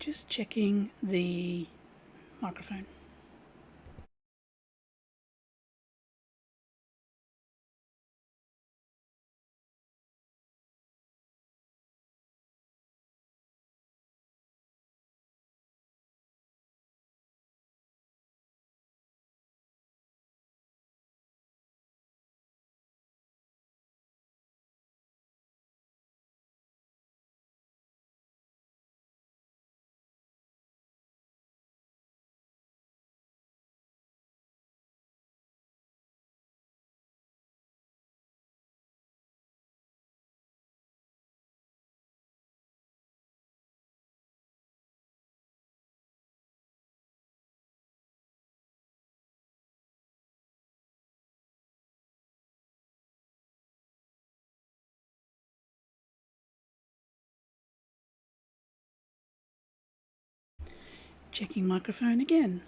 Just checking the microphone. Checking microphone again.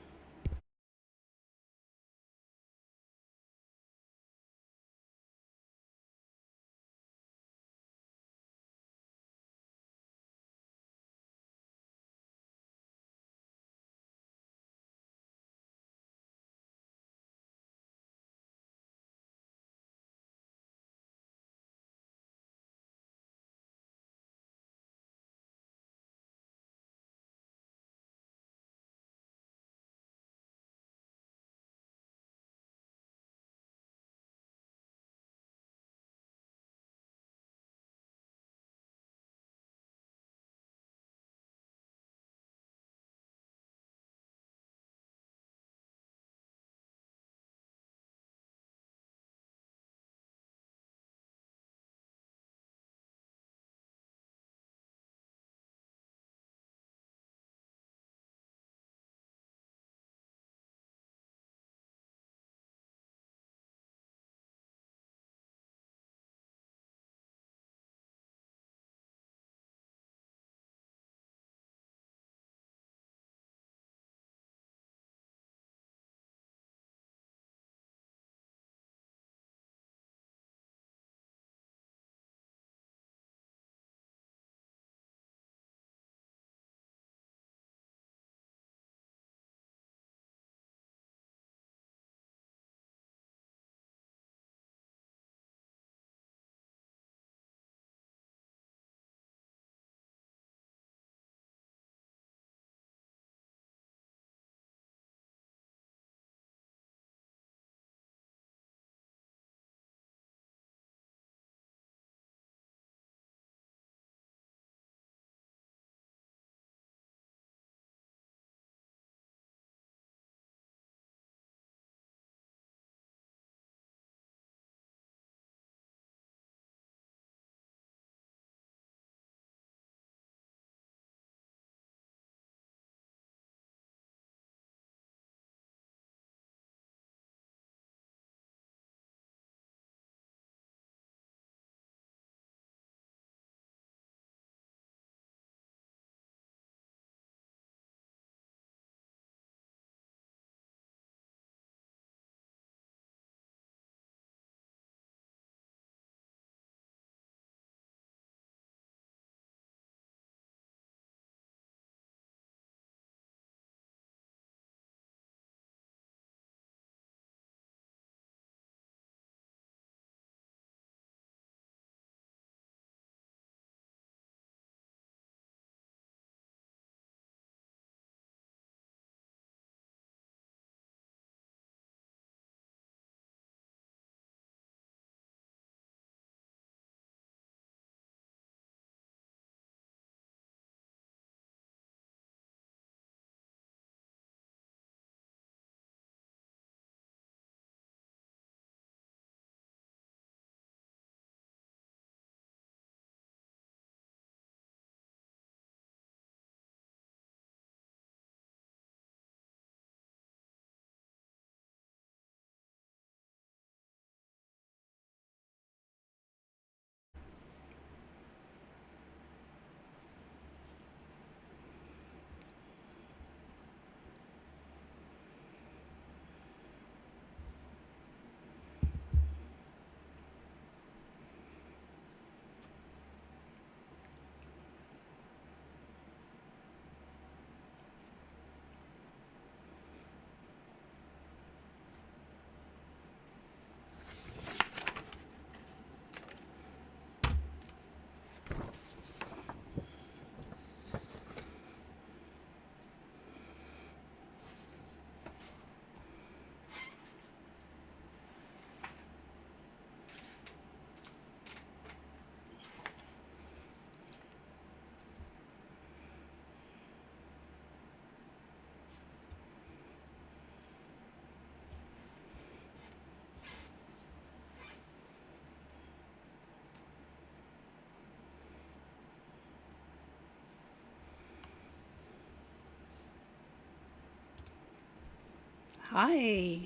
Hi.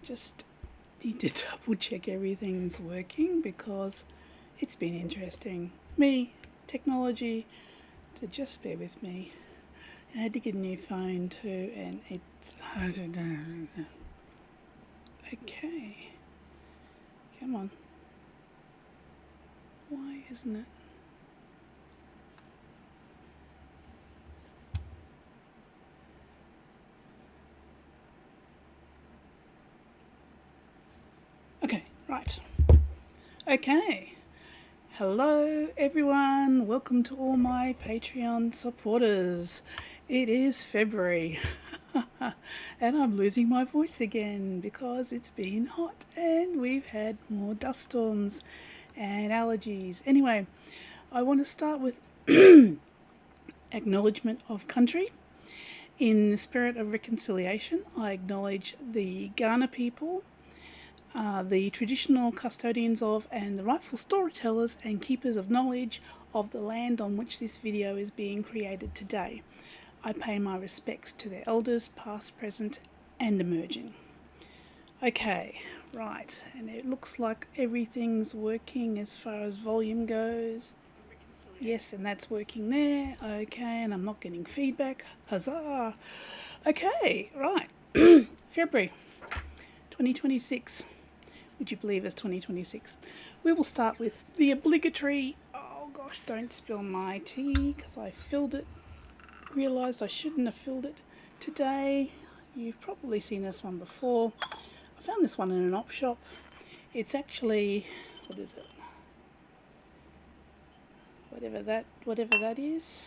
Just need to double check everything's working because it's been interesting. Technology, to just bear with me. I had to get a new phone too, and it's okay. Come on. Why isn't it? Okay, right. Okay. Hello everyone, welcome to all my Patreon supporters. It is February and I'm losing my voice again because it's been hot and we've had more dust storms and allergies. Anyway, I want to start with acknowledgement of country. In the spirit of reconciliation, I acknowledge the Ghana people, the traditional custodians of and the rightful storytellers and keepers of knowledge of the land on which this video is being created today. I pay my respects to their elders, past, present and emerging. Okay, right, and it looks like everything's working as far as volume goes. Yes, and that's working there. Okay, and I'm not getting feedback. Huzzah! Okay, right. February 2026. Would you believe it's 2026? We will start with the obligatory, oh gosh, don't spill my tea because I filled it, realised I shouldn't have filled it today. You've probably seen this one before. I found this one in an op shop. It's actually, what is it? Whatever that is.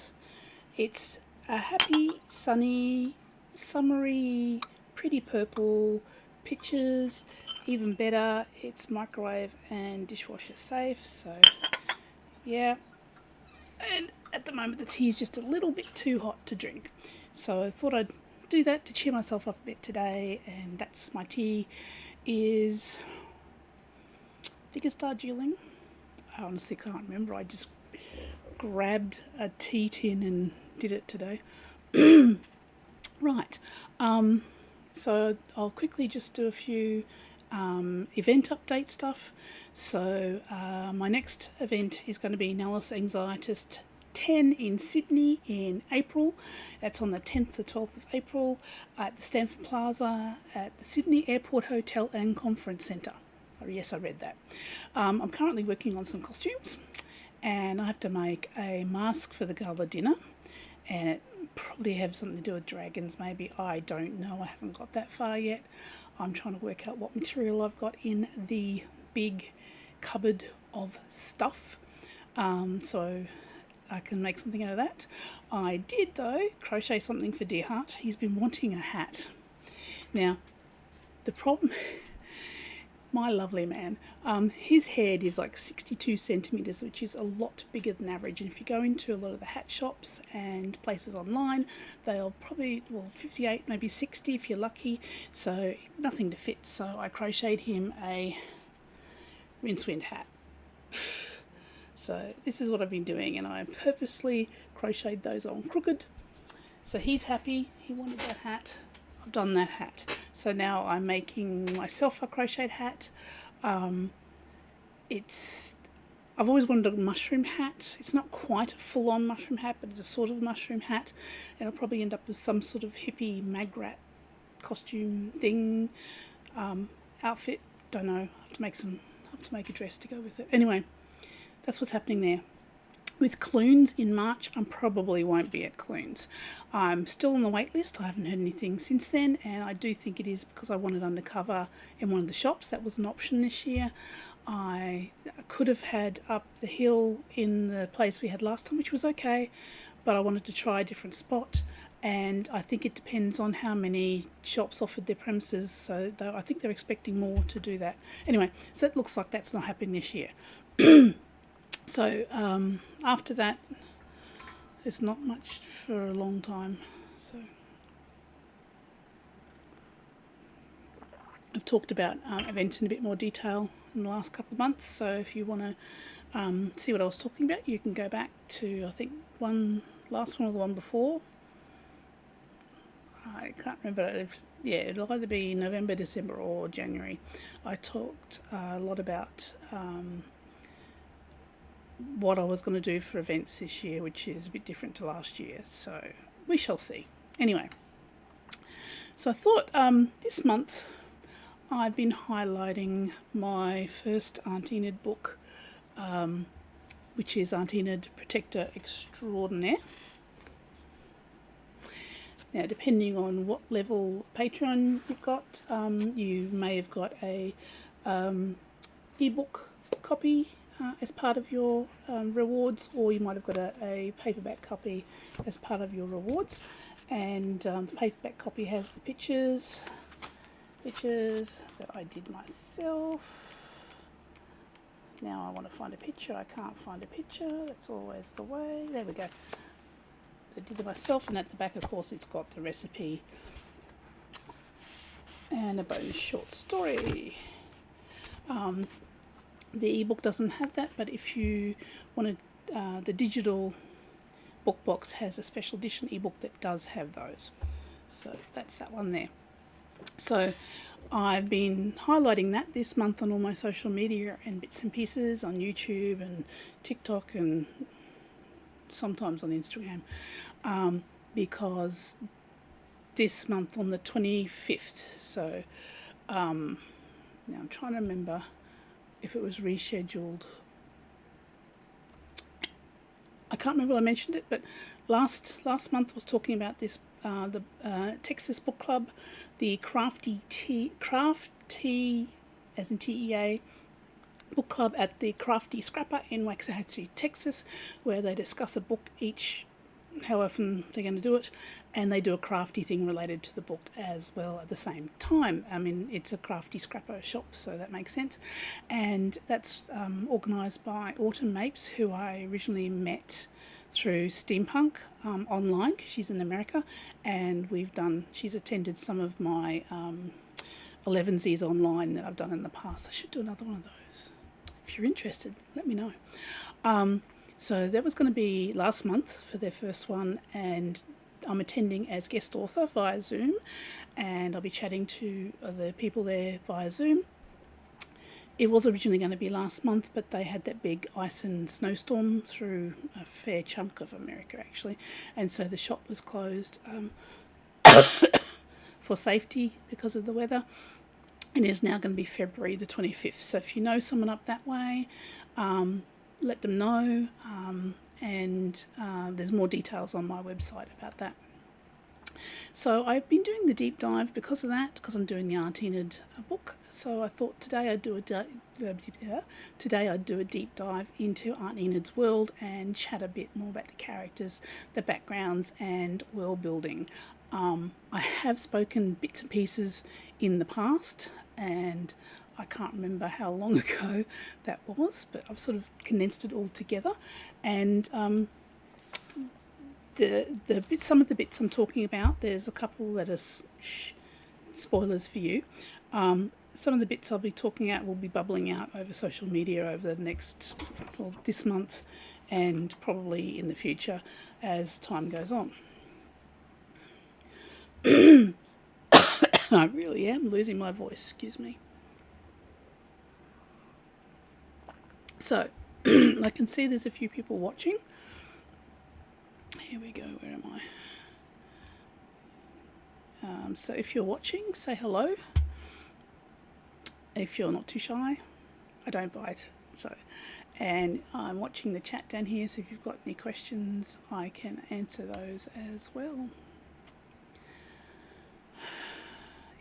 It's a happy, sunny, summery, pretty purple pictures. Even better, it's microwave and dishwasher safe, so yeah. And at the moment the tea is just a little bit too hot to drink, so I thought I'd do that to cheer myself up a bit today. And that's my tea. Is, I think it's Darjeeling. I honestly can't remember. I just grabbed a tea tin and did it today. Right, so I'll quickly just do a few event update stuff. So my next event is going to be Nellis Anxietist 10 in Sydney in April. That's on the 10th to 12th of April at the Stanford Plaza at the Sydney Airport Hotel and Conference Centre. Oh, yes, I read that. I'm currently working on some costumes and I have to make a mask for the gala dinner, and it probably have something to do with dragons maybe. I don't know, I haven't got that far yet. I'm trying to work out what material I've got in the big cupboard of stuff, so I can make something out of that. I did though crochet something for Dearheart. He's been wanting a hat. Now the problem, my lovely man, his head is like 62 centimetres, which is a lot bigger than average. And if you go into a lot of the hat shops and places online, they'll probably, well, 58, maybe 60 if you're lucky. So nothing to fit. So I crocheted him a rincewind hat. So this is what I've been doing, and I purposely crocheted those on crooked. So he's happy. He wanted that hat. I've done that hat. So now I'm making myself a crocheted hat. I've always wanted a mushroom hat. It's not quite a full-on mushroom hat, but it's a sort of mushroom hat. And I'll probably end up with some sort of hippie magrat costume thing, outfit. Don't know. I have to make a dress to go with it. Anyway, that's what's happening there. With Clunes in March, I probably won't be at Clunes. I'm still on the wait list. I haven't heard anything since then, and I do think it is because I wanted undercover in one of the shops. That was an option this year. I could have had up the hill in the place we had last time, which was okay, but I wanted to try a different spot, and I think it depends on how many shops offered their premises, so I think they're expecting more to do that. Anyway, so it looks like that's not happening this year. So after that, there's not much for a long time. So I've talked about events in a bit more detail in the last couple of months. So if you want to see what I was talking about, you can go back to, I think, last one or the one before. I can't remember. yeah, it'll either be November, December, or January. I talked a lot about what I was going to do for events this year, which is a bit different to last year, so we shall see. Anyway, so I thought this month I've been highlighting my first Aunt Enid book, which is Aunt Enid, Protector Extraordinaire. Now, depending on what level Patreon you've got, you may have got a ebook copy as part of your rewards, or you might have got a paperback copy as part of your rewards. And the paperback copy has the pictures that I did myself. Now I want to find a picture. I can't find a picture. That's always the way. There we go. I did it myself, and at the back, of course, it's got the recipe and a bonus short story. The ebook doesn't have that, but if you want to, the digital book box has a special edition ebook that does have those. So that's that one there. So I've been highlighting that this month on all my social media and bits and pieces on YouTube and TikTok and sometimes on Instagram, because this month on the 25th, so now I'm trying to remember if it was rescheduled. I can't remember if I mentioned it, but last month I was talking about this, the Texas Book Club, the Crafty as in TEA book club at the Crafty Scrapper in Waxahachie, Texas, where they discuss a book each, how often they're going to do it, and they do a crafty thing related to the book as well at the same time. I mean, it's a Crafty Scrapper shop, so that makes sense. And that's organised by Autumn Mapes, who I originally met through Steampunk online, because she's in America, and she's attended some of my 11sies online that I've done in the past. I should do another one of those. If you're interested, let me know. So that was going to be last month for their first one, and I'm attending as guest author via Zoom, and I'll be chatting to the people there via Zoom. It was originally going to be last month, but they had that big ice and snowstorm through a fair chunk of America, actually, and so the shop was closed for safety because of the weather. And it is now going to be February the 25th. So if you know someone up that way, let them know. And there's more details on my website about that. So I've been doing the deep dive because of that, because I'm doing the Aunt Enid book. So I thought today I'd do a deep dive into Aunt Enid's world and chat a bit more about the characters, the backgrounds, and world building. I have spoken bits and pieces in the past, and I can't remember how long ago that was, but I've sort of condensed it all together. And some of the bits I'm talking about, there's a couple that are spoilers for you. Some of the bits I'll be talking about will be bubbling out over social media over this month, and probably in the future as time goes on. I really am losing my voice, excuse me. So, I can see there's a few people watching. Here we go, where am I? So if you're watching, say hello. If you're not too shy, I don't bite. And I'm watching the chat down here, so if you've got any questions, I can answer those as well.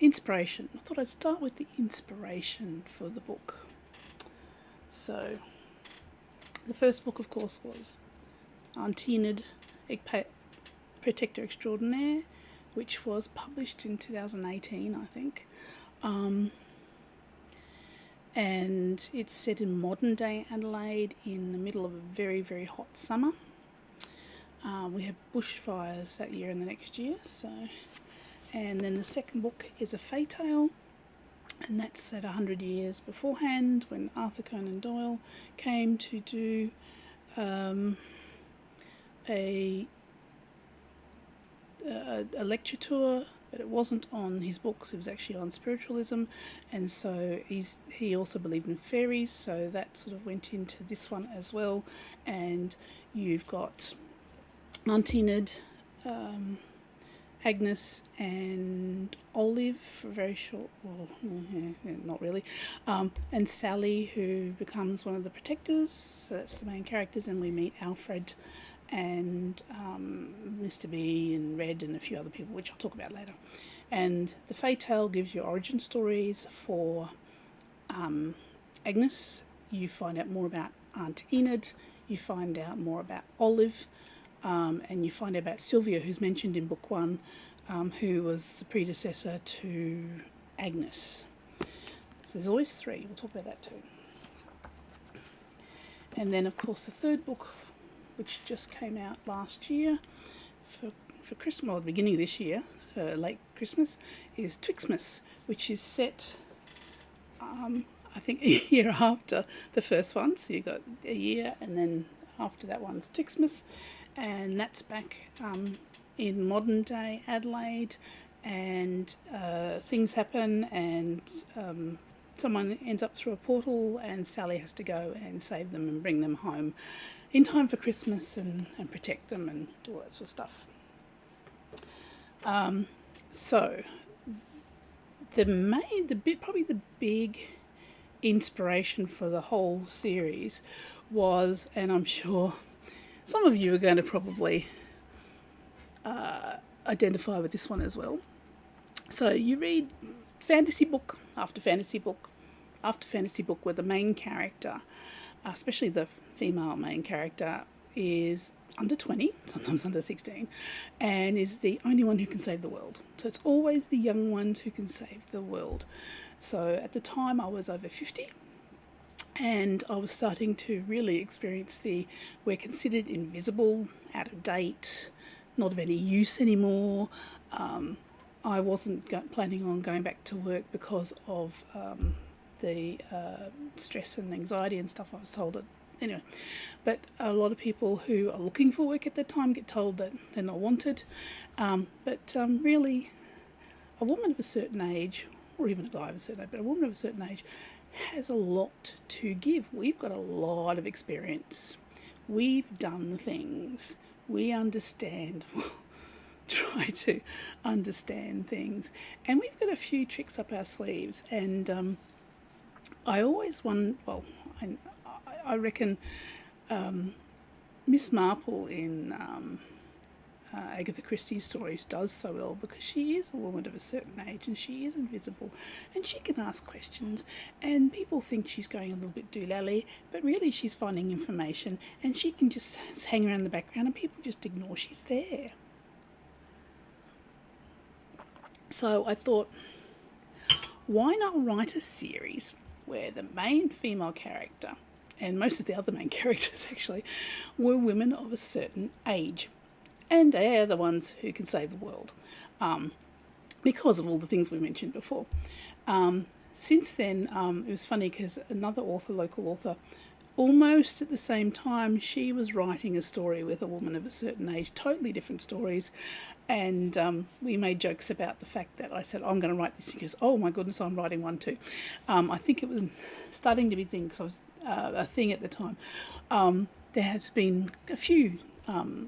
Inspiration. I thought I'd start with the inspiration for the book. So, the first book, of course, was Aunt Enid, Protector Extraordinaire, which was published in 2018, I think. And it's set in modern-day Adelaide in the middle of a very, very hot summer. We had bushfires that year and the next year, so... And then the second book is a Fay Tale, and that's set 100 years beforehand when Arthur Conan Doyle came to do a lecture tour but it wasn't on his books. It was actually on spiritualism, and so he also believed in fairies, so that sort of went into this one as well. And you've got Aunt Enid, Agnes and Olive for very short, well, not really, and Sally, who becomes one of the protectors, so that's the main characters, and we meet Alfred and Mr. B and Red and a few other people, which I'll talk about later. And the Fae Tale gives you origin stories for Agnes. You find out more about Aunt Enid, you find out more about Olive, and you find out about Sylvia, who's mentioned in book 1, who was the predecessor to Agnes. So there's always 3. We'll talk about that too. And then, of course, the third book, which just came out last year for Christmas, or the beginning of this year, for late Christmas, is Twixmas, which is set, I think, a year after the first one. So you've got a year, and then after that one's Twixmas. And that's back in modern day Adelaide, and things happen, and someone ends up through a portal, and Sally has to go and save them and bring them home in time for Christmas and protect them and do all that sort of stuff. So probably the big inspiration for the whole series was, and I'm sure some of you are going to probably identify with this one as well. So you read fantasy book after fantasy book after fantasy book where the main character, especially the female main character, is under 20, sometimes under 16, and is the only one who can save the world. So it's always the young ones who can save the world. So at the time I was over 50, and I was starting to really experience we're considered invisible, out of date, not of any use anymore. I wasn't planning on going back to work because of the stress and anxiety and stuff I was told. Anyway, but a lot of people who are looking for work at that time get told that they're not wanted. But really, a woman of a certain age, or even a guy of a certain age, but a woman of a certain age has a lot to give. We've got a lot of experience. We've done things. We understand, try to understand things. And we've got a few tricks up our sleeves. And I always I reckon Miss Marple in Agatha Christie's stories does so well because she is a woman of a certain age and she is invisible and she can ask questions, and people think she's going a little bit doolally, but really she's finding information, and she can just hang around the background and people just ignore she's there. So I thought, why not write a series where the main female character, and most of the other main characters actually, were women of a certain age. And they are the ones who can save the world, because of all the things we mentioned before. Since then, it was funny because another author, local author, almost at the same time, she was writing a story with a woman of a certain age, totally different stories. And we made jokes about the fact that I said, I'm going to write this. She goes, oh my goodness, I'm writing one too. I think it was starting to be a thing because I was a thing at the time. There has been a few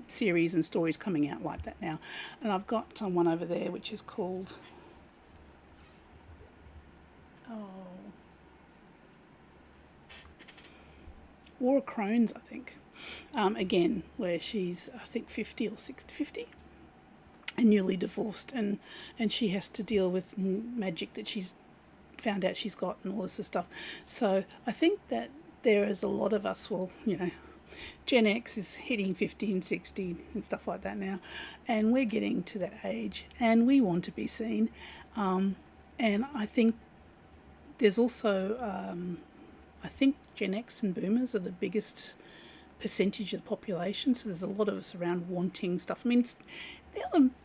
series and stories coming out like that now, and I've got one over there which is called War of Crones, I think, again, where she's I think 50 or 50 and newly divorced, and she has to deal with magic that she's found out she's got and all this stuff. So I think that there is a lot of us, well, Gen X is hitting 50 and 60 and stuff like that now, and we're getting to that age and we want to be seen. And I think there's also, I think Gen X and Boomers are the biggest percentage of the population, so there's a lot of us around wanting stuff. I mean,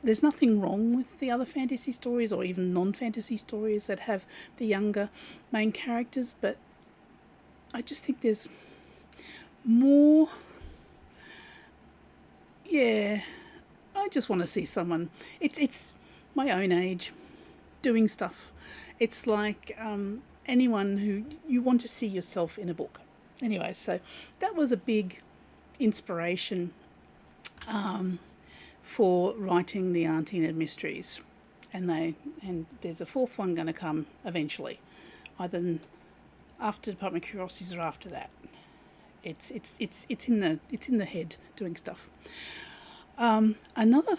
there's nothing wrong with the other fantasy stories or even non-fantasy stories that have the younger main characters, but I just think there's more. I just want to see someone. It's my own age, doing stuff. It's like anyone who you want to see yourself in a book. Anyway, so that was a big inspiration for writing the Aunt Enid mysteries, and there's a fourth one going to come eventually, either after Department of Curiosities or after that. It's in the head doing stuff. Another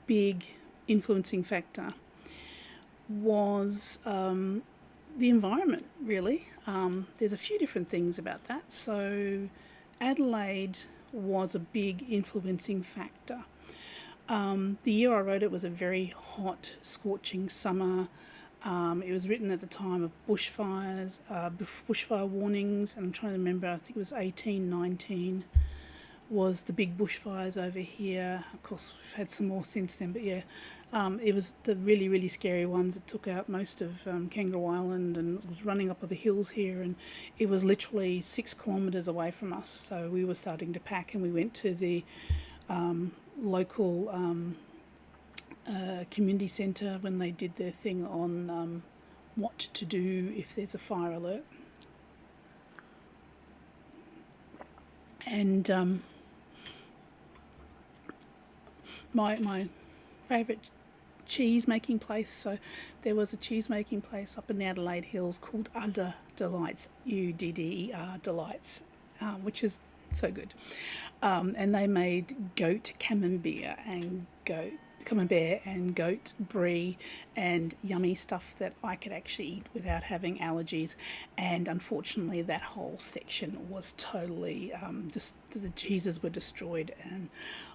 big influencing factor was the environment, really. There's a few different things about that. So Adelaide was a big influencing factor. The year I wrote it was a very hot, scorching summer. It was written at the time of bushfires, bushfire warnings, and I'm trying to remember, I think it was 1819 was the big bushfires over here. Of course, we've had some more since then, but yeah, it was the really, really scary ones that took out most of Kangaroo Island and was running up the hills here, and it was literally 6 kilometres away from us. So we were starting to pack, and we went to the local community centre when they did their thing on what to do if there's a fire alert. And my favourite cheese making place, so there was a cheese making place up in the Adelaide Hills called Udder Delights, Udder Delights, which is so good. And they made goat camembert and goat brie and yummy stuff that I could actually eat without having allergies. And unfortunately, that whole section was totally just the cheeses were destroyed. And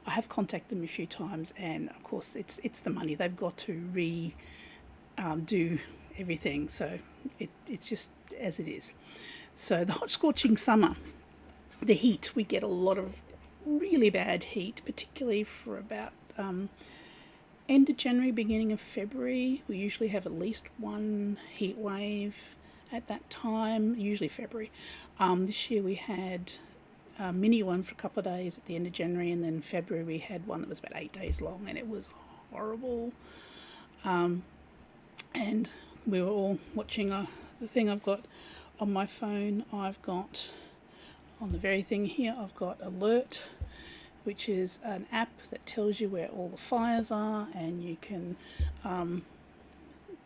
I have contacted them a few times, and of course, it's the money. They've got to do everything, so it's just as it is. So the hot scorching summer, the heat, we get a lot of really bad heat, particularly for about end of January, beginning of February. We usually have at least one heat wave at that time, usually February. This year we had a mini one for a couple of days at the end of January, and then February we had one that was about 8 days long, and it was horrible. And we were all watching the thing I've got on my phone. I've got on the very thing here, I've got Alert, which is an app that tells you where all the fires are, and you can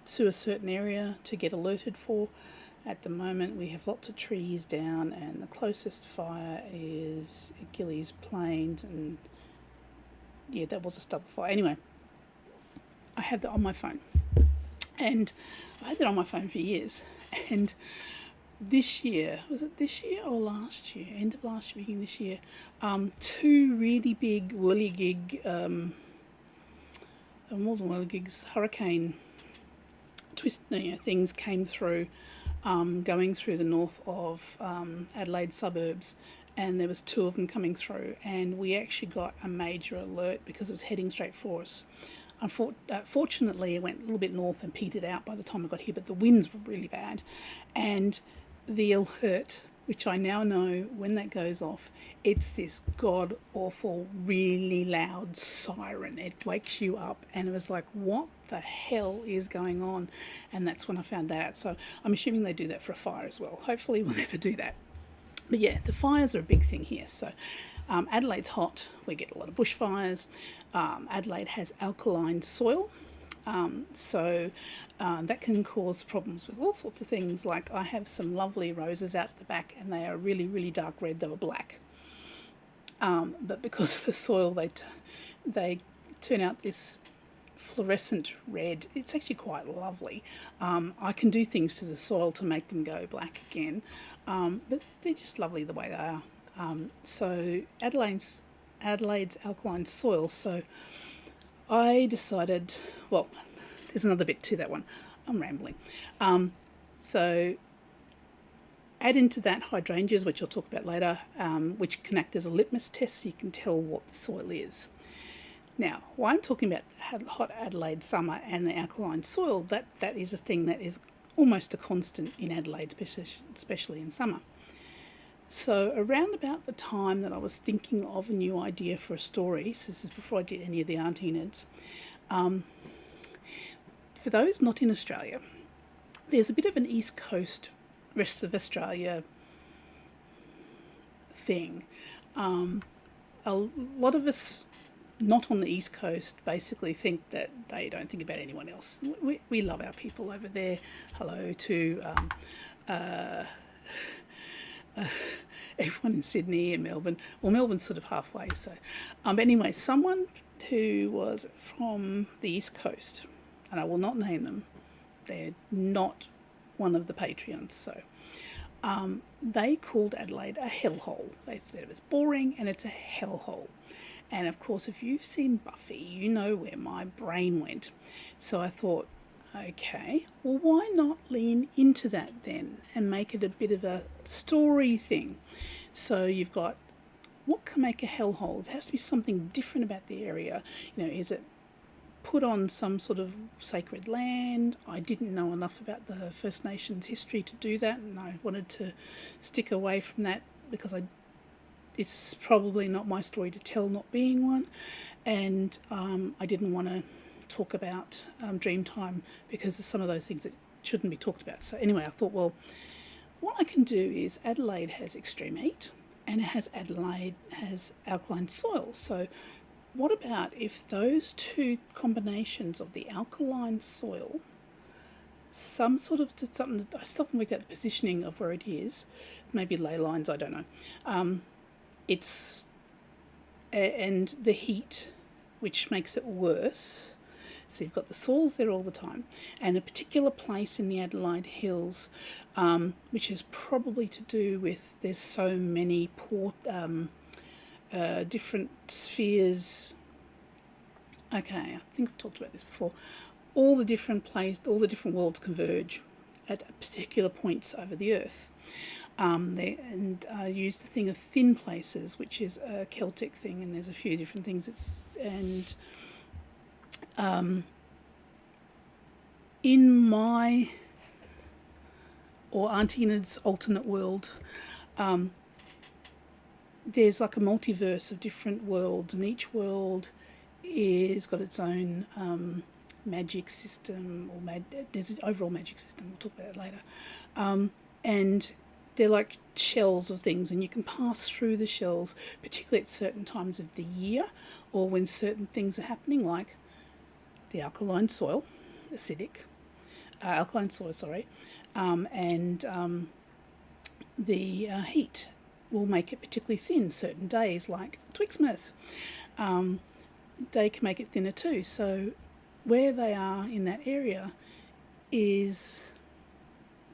to a certain area to get alerted for. At the moment we have lots of trees down, and the closest fire is Gillies Plains, and yeah, that was a stubble fire. Anyway, I have that on my phone, and I had that on my phone for years. And this year, was it this year or last year? End of last year, beginning this year. 2 really big whirligig, more than whirligigs, hurricane things came through, going through the north of Adelaide suburbs, and there was 2 of them coming through, and we actually got a major alert because it was heading straight for us. Fortunately, it went a little bit north and petered out by the time I got here, but the winds were really bad, and the alert, which I now know when that goes off, it's this god-awful, really loud siren. It wakes you up, and it was like, what the hell is going on? And that's when I found that out. So I'm assuming they do that for a fire as well. Hopefully we'll never do that. But yeah, the fires are a big thing here. So Adelaide's hot. We get a lot of bushfires. Adelaide has alkaline soil. So that can cause problems with all sorts of things. Like I have some lovely roses out the back, and they are really, really dark red. They were black. But because of the soil, they turn out this fluorescent red. It's actually quite lovely. I can do things to the soil to make them go black again, but they're just lovely the way they are. So Adelaide's alkaline soil. So I decided, well, there's another bit to that one. I'm rambling. So add into that hydrangeas, which I'll talk about later, which can act as a litmus test so you can tell what the soil is. Now, why I'm talking about hot Adelaide summer and the alkaline soil, that is a thing that is almost a constant in Adelaide, especially in summer. So around about the time that I was thinking of a new idea for a story, so this is before I did any of the Aunt Enids, For those not in Australia, there's a bit of an East Coast, rest of Australia thing. A lot of us not on the East Coast basically think that they don't think about anyone else. We love our people over there. Hello to everyone in Sydney and Melbourne. Well, Melbourne's sort of halfway, so. But anyway, someone who was from the East Coast, and I will not name them, they're not one of the Patreons, so they called Adelaide a hellhole. They said it was boring and it's a hellhole. And of course, if you've seen Buffy, you know where my brain went. So I thought, okay, well, why not lean into that then and make it a bit of a story thing? So you've got, what can make a hellhole? There has to be something different about the area. You know, is it put on some sort of sacred land? I didn't know enough about the First Nations history to do that, and I wanted to stick away from that because it's probably not my story to tell, not being one, and I didn't want to talk about Dreamtime because of some of those things that shouldn't be talked about. So anyway, I thought, well, what I can do is Adelaide has extreme heat and Adelaide has alkaline soil. So what about if those two combinations of the alkaline soil, some sort of something, I still haven't worked out the positioning of where it is, maybe ley lines, I don't know. And the heat, which makes it worse. So you've got the soils there all the time, and a particular place in the Adelaide Hills, which is probably to do with there's so many different spheres. Okay, I think I've talked about this before. All the different worlds converge at particular points over the Earth. Use the thing of thin places, which is a Celtic thing, and there's a few different things. In my or Aunt Enid's alternate world, there's like a multiverse of different worlds, and each world is got its own magic system, or there's an overall magic system. We'll talk about that later. And they're like shells of things, and you can pass through the shells, particularly at certain times of the year, or when certain things are happening, like the alkaline soil, alkaline soil, and the heat will make it particularly thin certain days, like Twixmas. They can make it thinner too. So where they are in that area is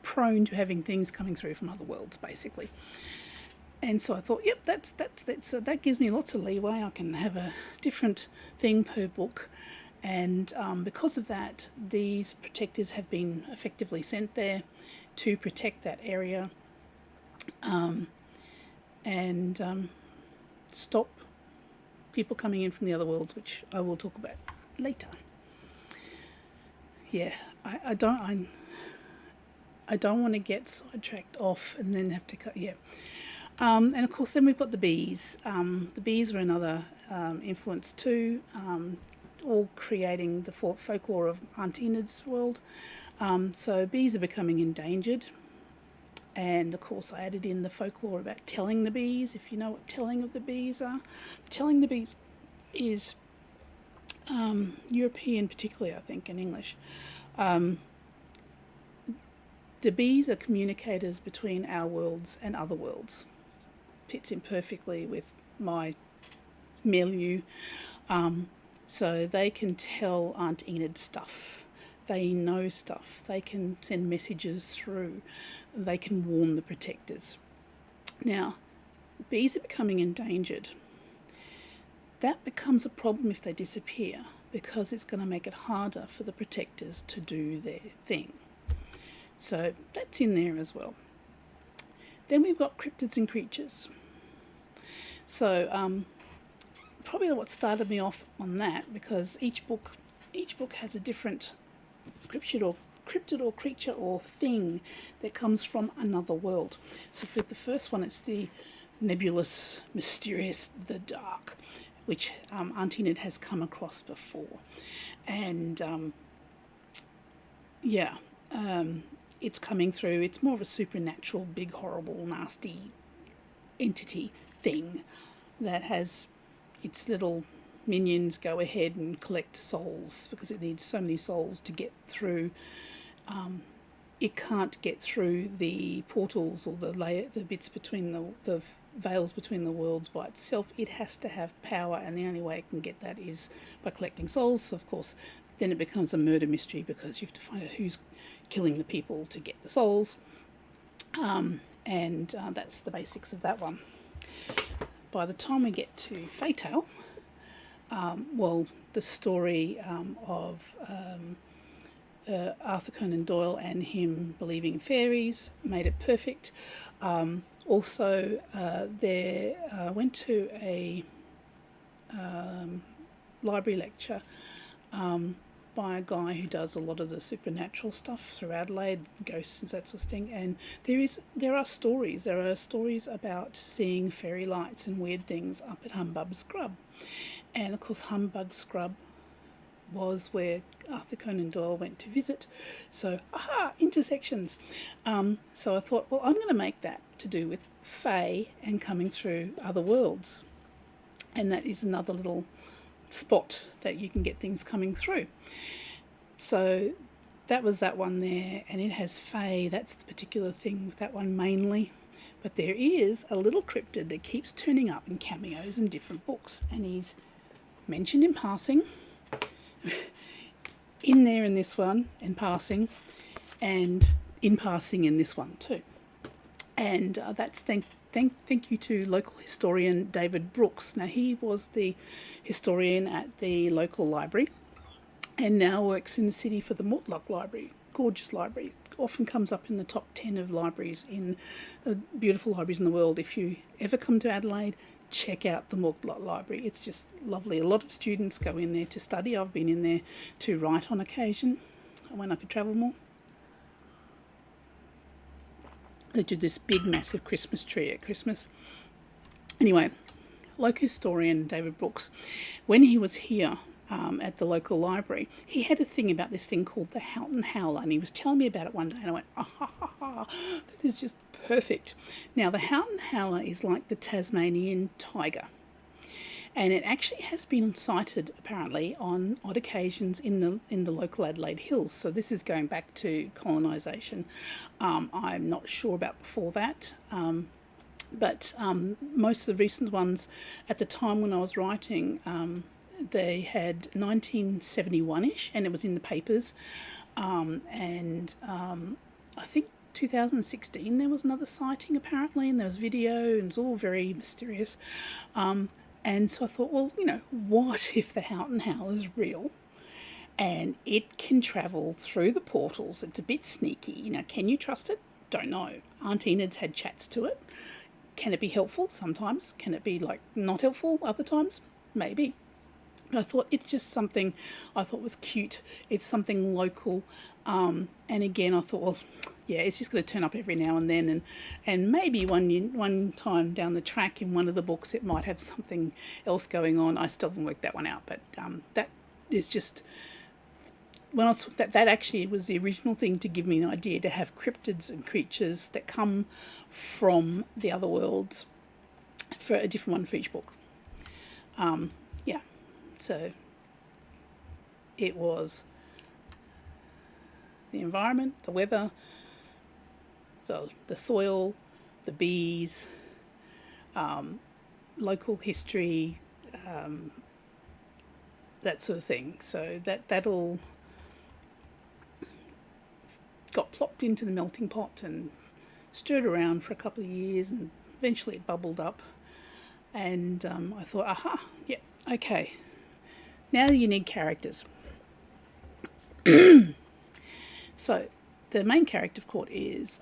prone to having things coming through from other worlds, basically. And so I thought, yep, that gives me lots of leeway. I can have a different thing per book. And because of that, these protectors have been effectively sent there to protect that area and stop people coming in from the other worlds, which I will talk about later. Yeah, I don't want to get sidetracked off and then have to cut. Yeah, and of course, then we've got the bees. The bees are another influence too. All creating the folklore of Aunt Enid's world. So bees are becoming endangered, and of course I added in the folklore about telling the bees, if you know what telling of the bees are. Telling the bees is European particularly, I think, in English. The bees are communicators between our worlds and other worlds. Fits in perfectly with my milieu. So they can tell Aunt Enid stuff. They know stuff. They can send messages through. They can warn the protectors. Now, bees are becoming endangered. That becomes a problem if they disappear, because it's going to make it harder for the protectors to do their thing. So that's in there as well. Then we've got cryptids and creatures. So probably what started me off on that, because each book has a different cryptid or creature or thing that comes from another world. So for the first one, it's the nebulous, mysterious, the dark, which Aunt Enid has come across before. And yeah, it's coming through. It's more of a supernatural, big, horrible, nasty entity thing that has its little minions go ahead and collect souls because it needs so many souls to get through. It can't get through the portals or the bits between the veils between the worlds by itself. It has to have power, and the only way it can get that is by collecting souls. So of course, then it becomes a murder mystery because you have to find out who's killing the people to get the souls. And that's the basics of that one. By the time we get to Fatale, the story of Arthur Conan Doyle and him believing in fairies made it perfect. Also, went to a library lecture by a guy who does a lot of the supernatural stuff through Adelaide, ghosts and that sort of thing. And there are stories about seeing fairy lights and weird things up at Humbug Scrub. And of course, Humbug Scrub was where Arthur Conan Doyle went to visit. So, intersections. So I thought, well, I'm going to make that to do with fae and coming through other worlds. And that is another little spot that you can get things coming through. So that was that one there, and it has fae. That's the particular thing with that one mainly. But there is a little cryptid that keeps turning up in cameos in different books, and he's mentioned in passing, in there in this one, in passing, and in passing in this one too. And that's thank you to local historian David Brooks. Now, he was the historian at the local library and now works in the city for the Mortlock Library. Gorgeous library. Often comes up in the top 10 of libraries in beautiful libraries in the world. If you ever come to Adelaide, check out the Mortlock Library. It's just lovely. A lot of students go in there to study. I've been in there to write on occasion when I could travel more. They do this big, massive Christmas tree at Christmas. Anyway, local historian David Brooks, when he was here at the local library, he had a thing about this thing called the Houghton Howler, and he was telling me about it one day, and I went, that is just perfect. Now, the Houghton Howler is like the Tasmanian tiger, and it actually has been sighted apparently on odd occasions in the local Adelaide Hills. So this is going back to colonisation. I'm not sure about before that, but most of the recent ones at the time when I was writing, they had 1971-ish, and it was in the papers, and I think 2016 there was another sighting apparently, and there was video, and it was all very mysterious. And so I thought, well, what if the Houghton Howler is real and it can travel through the portals? It's a bit sneaky. Can you trust it? Don't know. Aunt Enid's had chats to it. Can it be helpful? Sometimes. Can it be not helpful other times? Maybe. But I thought it's just something I thought was cute. It's something local. And again, I thought, well, yeah, it's just going to turn up every now and then. And maybe one time down the track in one of the books, it might have something else going on. I still haven't worked that one out. But that is just, when I saw that actually was the original thing to give me an idea to have cryptids and creatures that come from the other worlds for a different one for each book. Yeah. So it was the environment, the weather, the soil, the bees, local history, that sort of thing. So that all got plopped into the melting pot and stirred around for a couple of years, and eventually it bubbled up. And I thought, yeah, okay. Now you need characters. So the main character, of course, is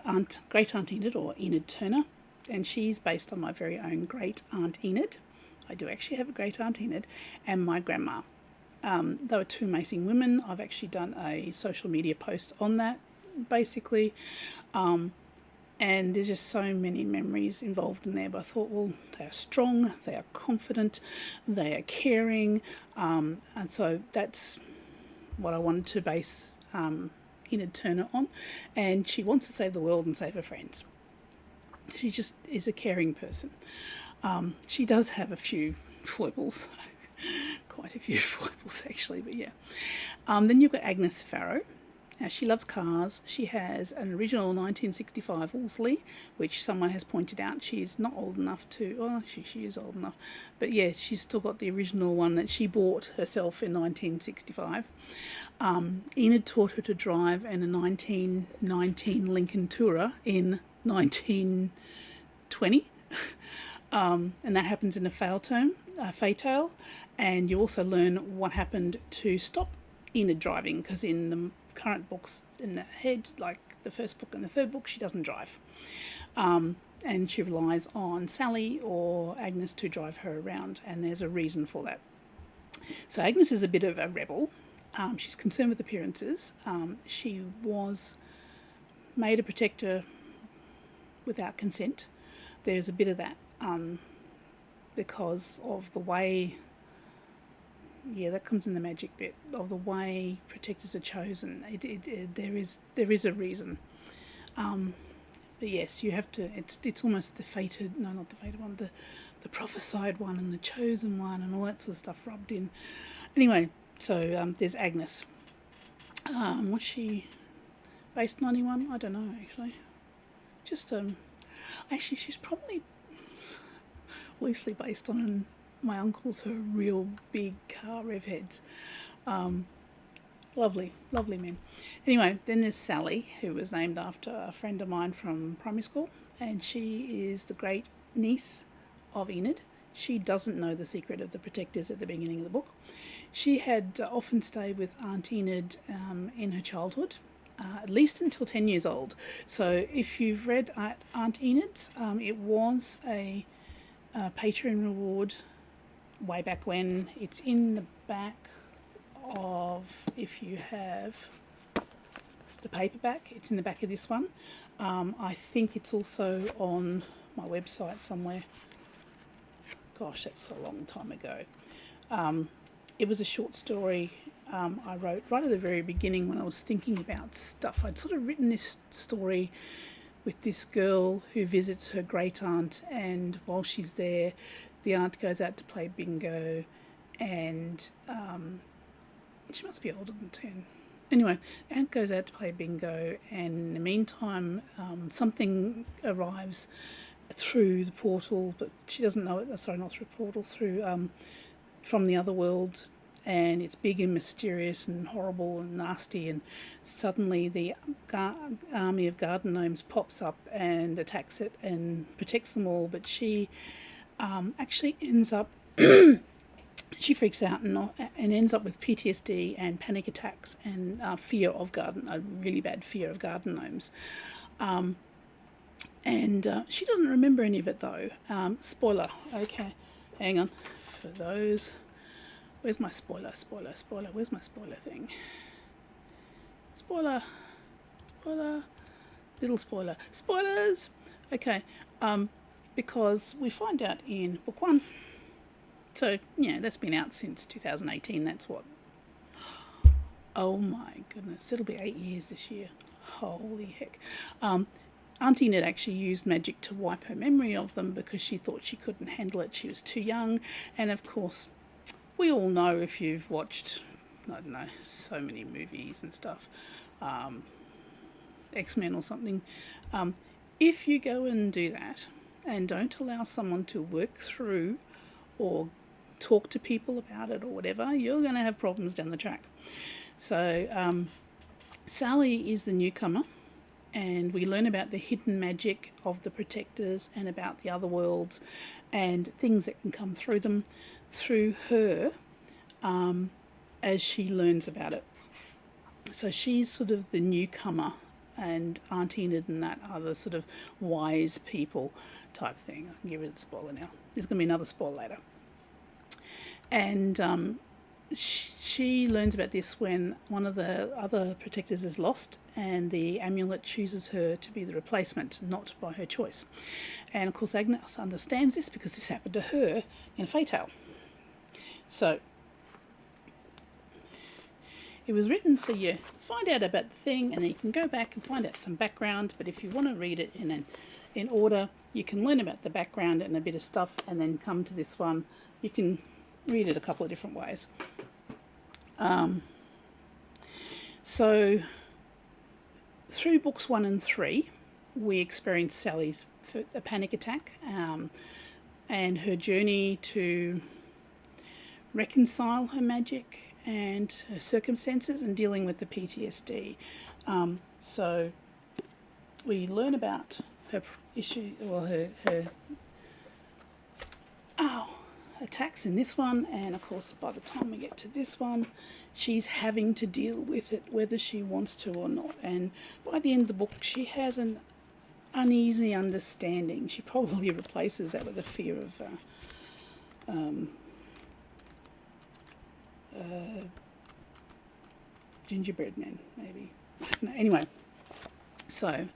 Great Aunt Enid, or Enid Turner, and she's based on my very own Great Aunt Enid. I do actually have a Great Aunt Enid, and my grandma. They were two amazing women. I've actually done a social media post on that, basically. And there's just so many memories involved in there. But I thought, well, they are strong, they are confident, they are caring. And so that's what I wanted to base Enid Turner on, and she wants to save the world and save her friends. She just is a caring person. She does have a few foibles, quite a few foibles actually, but yeah. Then you've got Agnes Farrow. Now, she loves cars. She has an original 1965 Wolseley, which someone has pointed out she's not old enough to... Well, she is old enough. But yeah, she's still got the original one that she bought herself in 1965. Enid taught her to drive in a 1919 Lincoln Tourer in 1920. And that happens in a Fatale. And you also learn what happened to stop Enid driving, because in the current books in the head, like the first book and the third book, she doesn't drive. And she relies on Sally or Agnes to drive her around, and there's a reason for that. So Agnes is a bit of a rebel. She's concerned with appearances. She was made a protector without consent. There's a bit of that because of the way... Yeah, that comes in the magic bit of the way protectors are chosen. There is a reason, but yes, you have to. It's almost the fated, no, not the fated one, the prophesied one and the chosen one and all that sort of stuff rubbed in. Anyway, so there's Agnes. Was she based 91? I don't know actually. Just actually she's probably loosely based on my uncles who are real big car rev heads. Lovely men. Anyway, then there's Sally, who was named after a friend of mine from primary school, and she is the great niece of Enid. She doesn't know the secret of the protectors at the beginning of the book. She had often stayed with Aunt Enid in her childhood, at least until 10 years old. So if you've read Aunt Enid's, it was a Patreon reward way back when. It's in the back of, if you have the paperback, it's in the back of this one. I think it's also on my website somewhere. Gosh, that's a long time ago. It was a short story I wrote right at the very beginning when I was thinking about stuff. I'd sort of written this story with this girl who visits her great aunt, and while she's there, the aunt goes out to play bingo, and she must be older than 10. Anyway, aunt goes out to play bingo, and in the meantime, something arrives through the portal, but she doesn't know it. Sorry, not through the portal, through from the other world, and it's big and mysterious and horrible and nasty, and suddenly the army of garden gnomes pops up and attacks it and protects them all, but she actually ends up she freaks out and ends up with PTSD and panic attacks and fear of a really bad fear of garden gnomes. And she doesn't remember any of it though. Spoiler. Okay, hang on. For those, where's my spoiler? Where's my spoiler thing? Spoiler. Little spoiler. Spoilers. Okay. Because we find out in book 1. So, yeah, that's been out since 2018. That's what? Oh my goodness. It'll be 8 years this year. Holy heck. Aunt Enid actually used magic to wipe her memory of them because she thought she couldn't handle it. She was too young. And of course, we all know, if you've watched, I don't know, so many movies and stuff, X-Men or something, if you go and do that and don't allow someone to work through or talk to people about it or whatever, you're going to have problems down the track. So Sally is the newcomer, and we learn about the hidden magic of the protectors and about the other worlds and things that can come through them through her as she learns about it. So she's sort of the newcomer, and Aunt Enid and that are the sort of wise people type thing. I can give it a spoiler now. There's going to be another spoiler later. And she learns about this when one of the other protectors is lost, and the amulet chooses her to be the replacement, not by her choice. And of course Agnes understands this because this happened to her in Fatale. So it was written so you find out about the thing and then you can go back and find out some background. But if you want to read it in order, you can learn about the background and a bit of stuff and then come to this one. You can read it a couple of different ways. So through books 1 and 3, we experience Sally's a panic attack and her journey to reconcile her magic and her circumstances and dealing with the PTSD. So we learn about her issue, or her attacks in this one, and of course by the time we get to this one, she's having to deal with it whether she wants to or not. And by the end of the book, she has an uneasy understanding. She probably replaces that with a fear of gingerbread men, maybe. No, anyway, so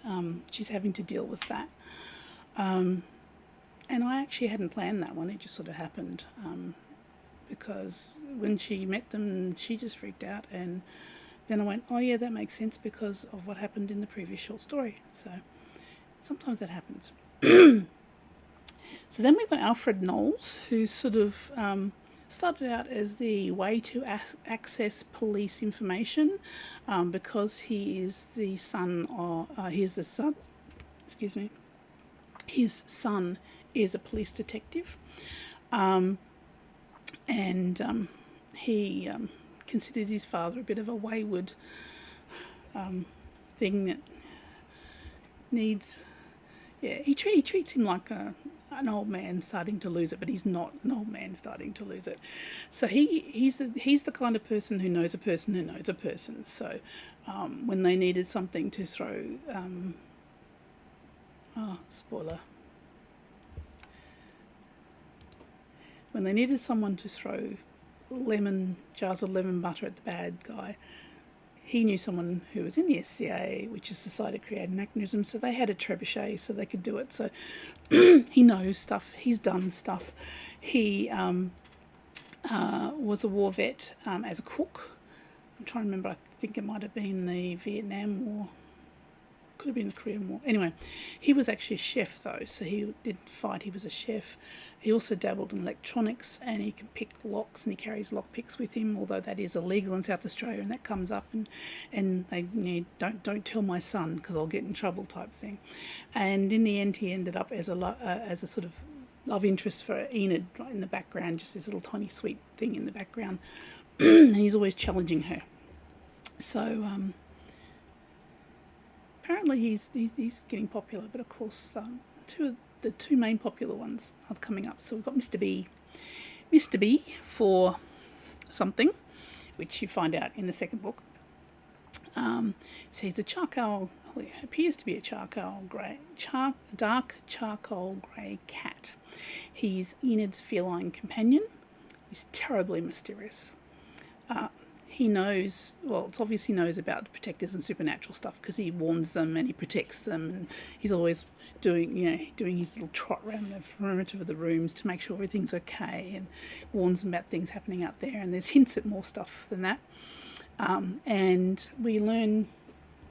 she's having to deal with that. And I actually hadn't planned that one. It just sort of happened because when she met them, she just freaked out. And then I went, oh yeah, that makes sense because of what happened in the previous short story. So sometimes that happens. So then we've got Alfred Knowles, who sort of started out as the way to access police information because he is the son of, his son is a police detective, and he considers his father a bit of a wayward thing that needs, he treats him like an old man starting to lose it, but he's not an old man starting to lose it. So he's the kind of person who knows a person who knows a person. So when they needed something to throw, spoiler. When they needed someone to throw jars of lemon butter at the bad guy, he knew someone who was in the SCA, which is Society of Creative Anachronism, so they had a trebuchet so they could do it. So he knows stuff, he's done stuff. He was a war vet as a cook. I'm trying to remember, I think it might have been the Vietnam War. Could have been the Korean War. Anyway, he was actually a chef though, so he didn't fight, he was a chef. He also dabbled in electronics, and he can pick locks, and he carries lock picks with him, although that is illegal in South Australia, and that comes up, and they don't tell my son because I'll get in trouble type thing. And in the end, he ended up as a sort of love interest for Enid right in the background, just this little tiny sweet thing in the background, and he's always challenging her. So apparently he's getting popular, but of course the two main popular ones are coming up. So we've got Mr. B for something, which you find out in the second book. So he's a charcoal, appears to be a dark charcoal grey cat. He's Enid's feline companion. He's terribly mysterious. He knows, well, it's obvious he knows about the protectors and supernatural stuff because he warns them and he protects them, and he's always doing his little trot around the perimeter of the rooms to make sure everything's okay, and warns them about things happening out there, and there's hints at more stuff than that. And we learn,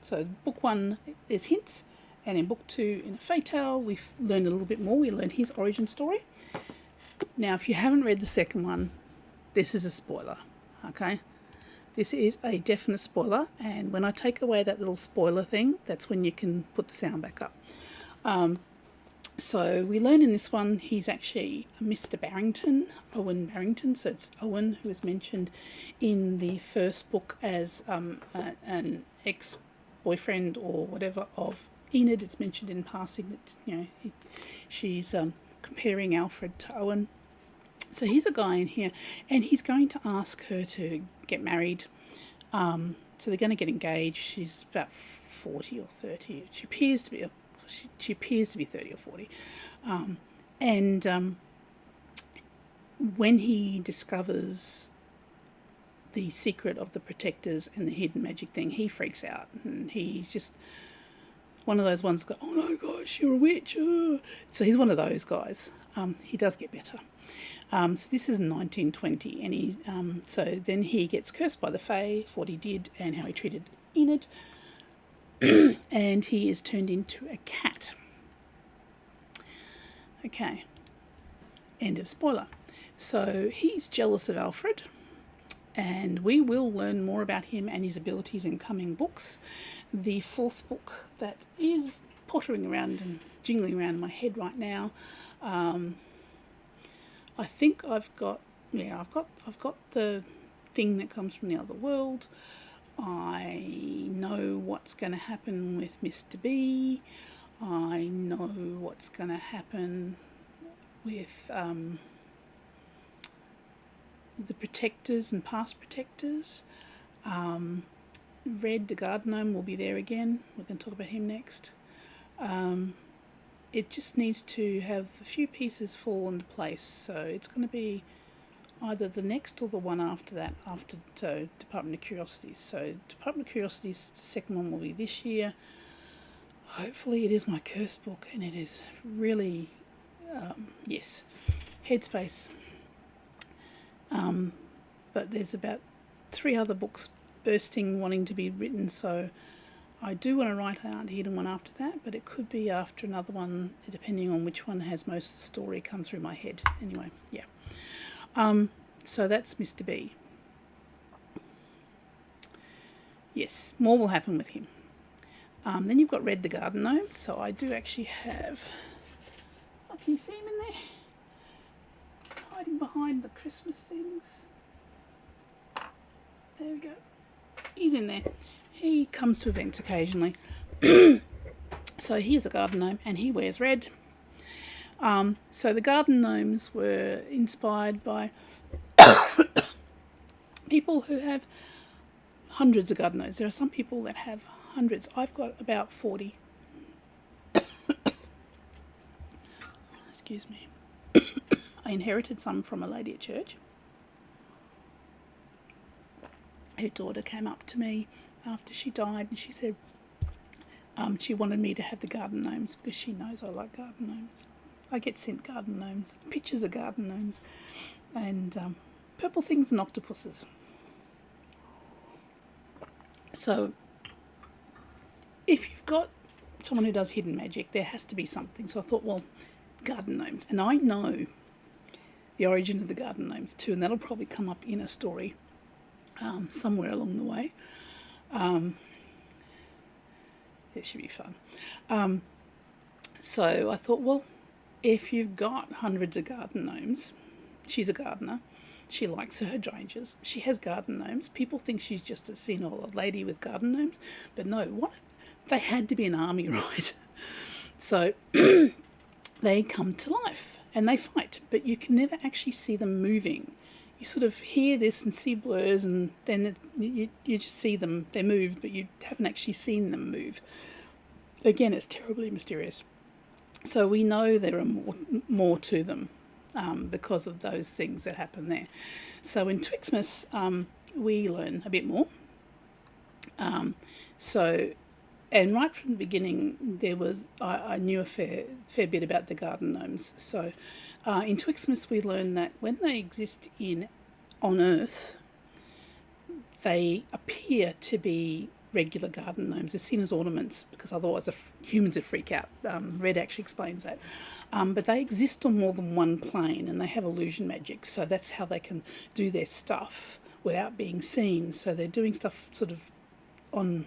so book 1 is hints, and in book 2, in a Fey Tale, we've learned a little bit more. We learn his origin story. Now, if you haven't read the second one, this is a spoiler, okay? This is a definite spoiler, and when I take away that little spoiler thing, that's when you can put the sound back up. So we learn in this one he's actually Mr. Barrington, Owen Barrington. So it's Owen who is mentioned in the first book as an ex-boyfriend or whatever of Enid. It's mentioned in passing that she's comparing Alfred to Owen. So he's a guy in here, and he's going to ask her to get married. So they're going to get engaged. She's about 40 or 30. She appears to be 30 or 40. When he discovers the secret of the protectors and the hidden magic thing, he freaks out, and he's just one of those ones that go, oh my gosh, you're a witch. Oh. So he's one of those guys. He does get better. So this is 1920, and so then he gets cursed by the Fae for what he did and how he treated Enid, and he is turned into a cat. Okay, end of spoiler. So he's jealous of Alfred, and we will learn more about him and his abilities in coming books. The fourth book that is pottering around and jingling around in my head right now, I think I've got the thing that comes from the other world. I know what's going to happen with Mr. B. I know what's going to happen with the protectors and past protectors. Red, the garden gnome, will be there again. We're going to talk about him next. It just needs to have a few pieces fall into place. So it's going to be either the next or the one after that, after Department of Curiosities. So Department of Curiosities, the second one will be this year. Hopefully it is my curse book, and it is really, yes, Headspace. But there's about 3 other books bursting, wanting to be written, so I do want to write Aunt Enid one after that, but it could be after another one, depending on which one has most of the story come through my head. Anyway, yeah. So that's Mr. B. Yes, more will happen with him. Then you've got Red the Garden Gnome. So I do actually have... Oh, can you see him in there? Hiding behind the Christmas things. There we go. He's in there. He comes to events occasionally. So he's a garden gnome, and he wears red. So the garden gnomes were inspired by people who have hundreds of garden gnomes. There are some people that have hundreds. I've got about 40. Excuse me. I inherited some from a lady at church. Her daughter came up to me after she died, and she said she wanted me to have the garden gnomes because she knows I like garden gnomes. I get sent garden gnomes, pictures of garden gnomes, and purple things and octopuses. So if you've got someone who does hidden magic, there has to be something. So I thought, well, garden gnomes. And I know the origin of the garden gnomes too, and that'll probably come up in a story somewhere along the way. It should be fun. So I thought, well, if you've got hundreds of garden gnomes, she's a gardener, she likes her hydrangeas, she has garden gnomes. People think she's just a senile old lady with garden gnomes, but no, what they had to be an army, right? So they come to life and they fight, but you can never actually see them moving. You sort of hear this and see blurs, and then you just see them, they're moved, but you haven't actually seen them move. Again, it's terribly mysterious. So we know there are more to them because of those things that happen there. So in Twixmas, we learn a bit more. And right from the beginning, I knew a fair bit about the garden gnomes. So in Twixmas, we learn that when they exist on Earth, they appear to be regular garden gnomes. They're seen as ornaments because otherwise humans would freak out. Red actually explains that. But they exist on more than one plane, and they have illusion magic. So that's how they can do their stuff without being seen. So they're doing stuff sort of on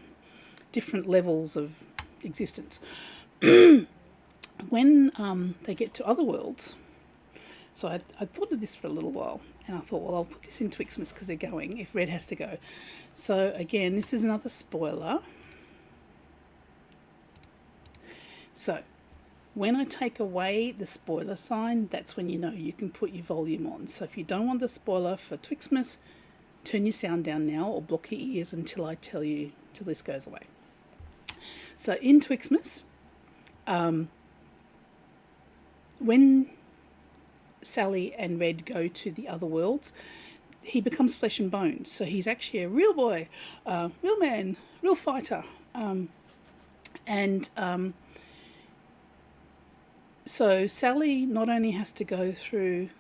different levels of existence. When they get to other worlds, so I thought of this for a little while, and I thought, well, I'll put this in Twixmas because they're going, if Red has to go. So again, this is another spoiler. So when I take away the spoiler sign, that's when you know you can put your volume on. So if you don't want the spoiler for Twixmas, turn your sound down now or block your ears until I tell you, till this goes away. So in Twixmas, when Sally and Red go to the other worlds, he becomes flesh and bones. So he's actually a real boy, real man, real fighter. So Sally not only has to go through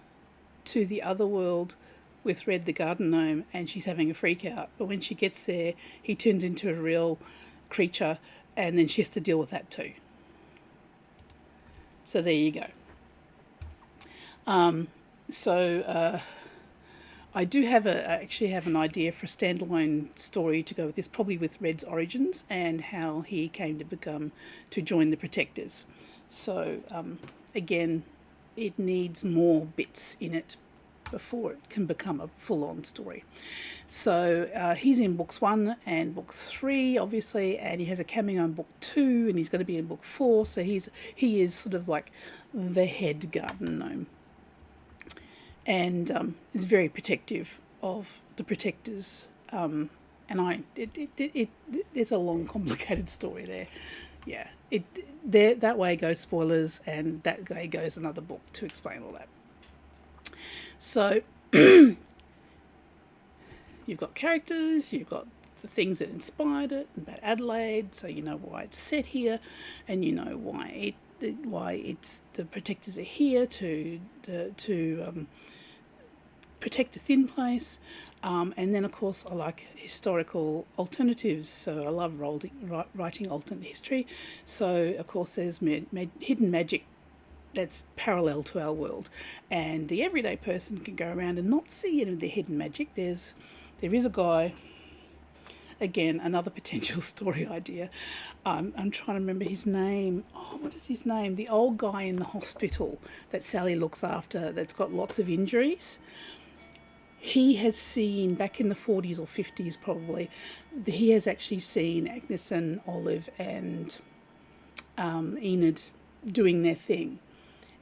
to the other world with Red the garden gnome, and she's having a freak out. But when she gets there, he turns into a real creature, and then she has to deal with that too. So there you go. I do actually have an idea for a standalone story to go with this, probably with Red's origins and how he came to join the Protectors. So again, it needs more bits in it before it can become a full-on story. So he's in books 1 and book 3, obviously, and he has a cameo in book 2, and he's going to be in book 4. So he is sort of like the head garden gnome, and is very protective of the Protectors. And there's a long, complicated story there. Yeah, that way goes spoilers, and that way goes another book to explain all that. So you've got characters, you've got the things that inspired it about Adelaide, so you know why it's set here, and you know why it's the Protectors are here to protect the thin place. And then, of course, I like historical alternatives, so I love writing alternate history. So, of course, there's hidden magic that's parallel to our world, and the everyday person can go around and not see any of the hidden magic. There is a guy, again, another potential story idea. I'm trying to remember his name. Oh, what is his name? The old guy in the hospital that Sally looks after, that's got lots of injuries. He has seen, back in the 40s or 50s probably, he has actually seen Agnes and Olive and Enid doing their thing.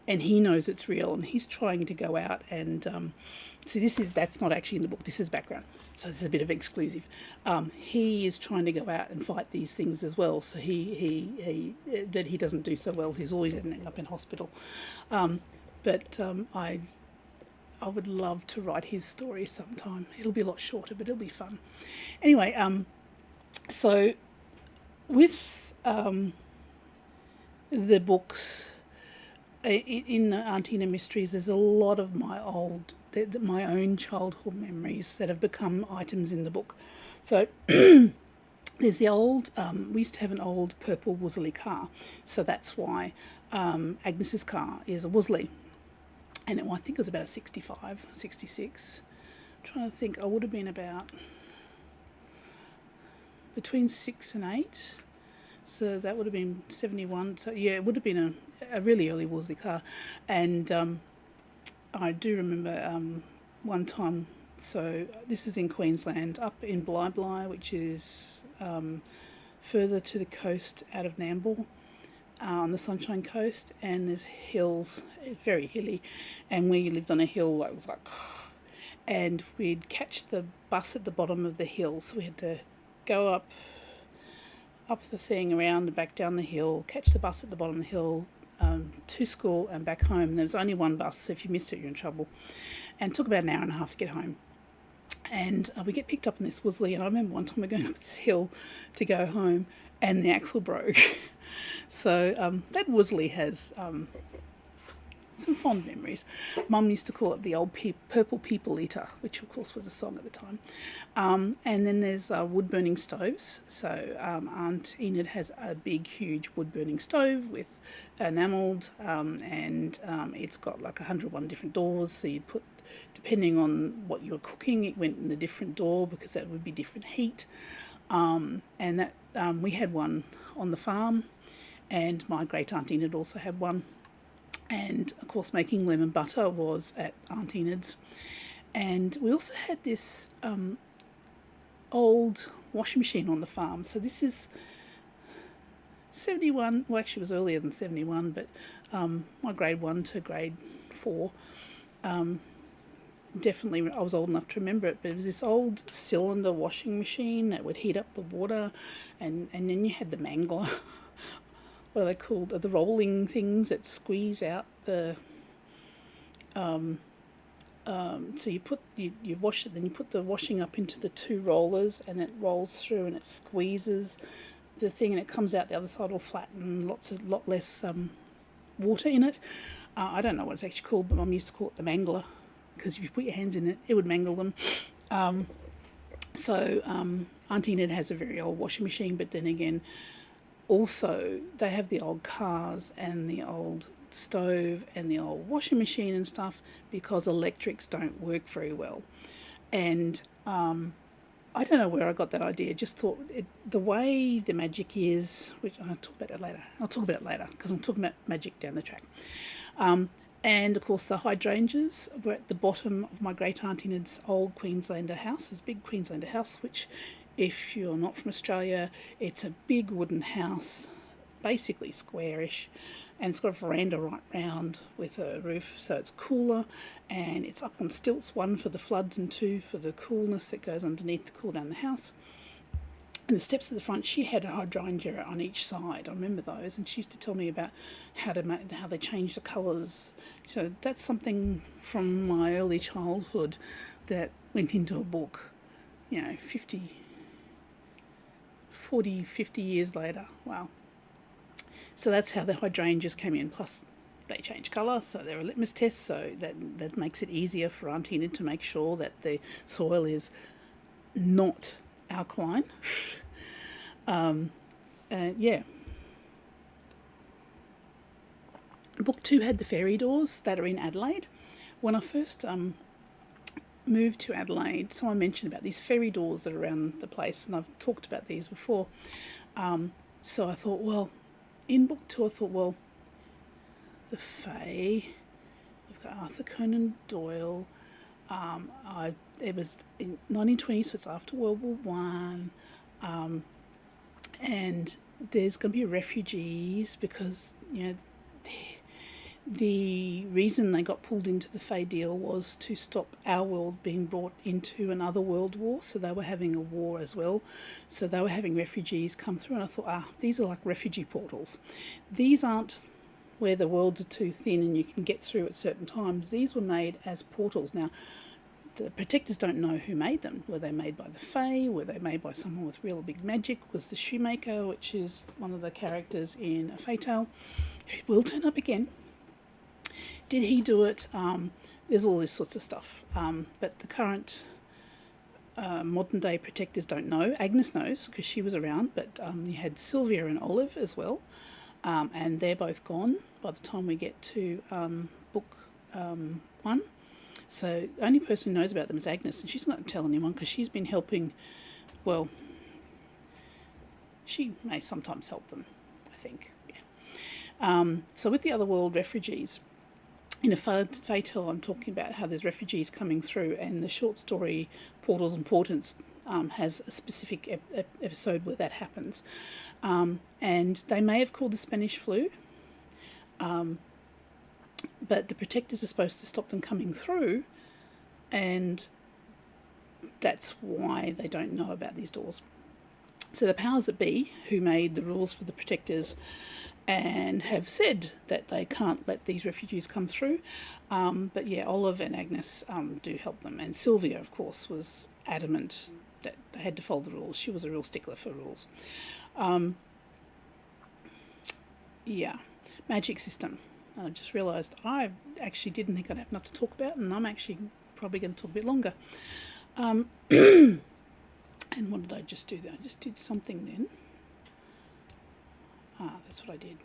And he knows it's real, and he's trying to go out and that's not actually in the book. This is background, so this is a bit of exclusive. He is trying to go out and fight these things as well. So he doesn't do so well. He's always ending up in hospital. I would love to write his story sometime. It'll be a lot shorter, but it'll be fun. Anyway, so with the books. In Aunt Enid Mysteries, there's a lot of my own childhood memories that have become items in the book. So there's the old, we used to have an old purple Wolseley car, so that's why Agnes's car is a Wolseley, and I think it was about a 65, 66. I'm trying to think, I would have been about between 6 and 8. So that would have been 71. So yeah, it would have been a really early Wolseley car. And I do remember one time, so this is in Queensland, up in Bli, which is further to the coast out of Nambour, on the Sunshine Coast, and there's hills, it's very hilly, and we lived on a hill, it was like, and we'd catch the bus at the bottom of the hill, so we had to go up the thing, around and back down the hill, catch the bus at the bottom of the hill, to school and back home. There was only one bus, so if you missed it, you're in trouble. And it took about an hour and a half to get home. And we get picked up in this Wolseley, and I remember one time we're going up this hill to go home, and the axle broke. So that Wolseley has some fond memories. Mum used to call it the old purple people eater, which of course was a song at the time. And then there's wood-burning stoves. So Aunt Enid has a big, huge wood-burning stove with enamelled, and it's got like 101 different doors. So you'd put, depending on what you were cooking, it went in a different door because that would be different heat. And that we had one on the farm, and my great Aunt Enid also had one. And, of course, making lemon butter was at Aunt Enid's. And we also had this old washing machine on the farm. So this is 71, well, actually it was earlier than 71, but my grade 1 to grade 4, definitely I was old enough to remember it, but it was this old cylinder washing machine that would heat up the water, and then you had the mangler. What are they called? The rolling things that squeeze out the. So you wash it, then you put the washing up into the two rollers, and it rolls through and it squeezes the thing, and it comes out the other side all flat and lot less water in it. I don't know what it's actually called, but Mum used to call it the mangler because if you put your hands in it, it would mangle them. So Aunt Enid has a very old washing machine, but then again, also they have the old cars and the old stove and the old washing machine and stuff, because electrics don't work very well. And I don't know where I got that idea. Just thought the way the magic is, which I'll talk about that later. I'll talk about it later because I'm talking about magic down the track. And of course the hydrangeas were at the bottom of my great Aunt Enid's old Queenslander house. It's a big Queenslander house, which, if you're not from Australia, it's a big wooden house, basically squarish, and it's got a veranda right round with a roof, so it's cooler, and it's up on stilts, one for the floods and two for the coolness that goes underneath to cool down the house. And the steps at the front, she had a hydrangea on each side. I remember those, and she used to tell me about how they changed the colours. So that's something from my early childhood that went into a book, 50 years later. Wow. So that's how the hydrangeas came in. Plus, they change colour, so they're a litmus test, so that makes it easier for Aunt Enid to make sure that the soil is not alkaline. Yeah. Book 2 had the fairy doors that are in Adelaide. When I first moved to Adelaide, someone mentioned about these fairy doors that are around the place, and I've talked about these before. So I thought, well, in book 2, I thought, well, the Fae, we've got Arthur Conan Doyle. It was in 1920, so it's after World War One, and there's going to be refugees because the reason they got pulled into the Fae deal was to stop our world being brought into another world war. So they were having a war as well. So they were having refugees come through, and I thought, these are like refugee portals. These aren't where the worlds are too thin and you can get through at certain times. These were made as portals. Now, the protectors don't know who made them. Were they made by the Fae? Were they made by someone with real big magic? Was the shoemaker, which is one of the characters in A Fae Tale, who will turn up again, did he do it? There's all this sorts of stuff. But the current modern day protectors don't know. Agnes knows because she was around, but you had Sylvia and Olive as well. And they're both gone by the time we get to book 1. So the only person who knows about them is Agnes, and she's not going to tell anyone because she's been helping. Well, she may sometimes help them, I think. Yeah. So with the other world refugees, in A Fae Tale, I'm talking about how there's refugees coming through, and the short story Portals and Portents has a specific episode where that happens. And they may have called the Spanish flu, but the protectors are supposed to stop them coming through, and that's why they don't know about these doors. So the powers that be, who made the rules for the protectors and have said that they can't let these refugees come through, but yeah, Olive and Agnes do help them, and Sylvia, of course, was adamant that they had to follow the rules. She was a real stickler for rules. Yeah, magic system. I just realised I actually didn't think I'd have enough to talk about, and I'm actually probably going to talk a bit longer. And what did I just do there? I just did something then. That's what I did.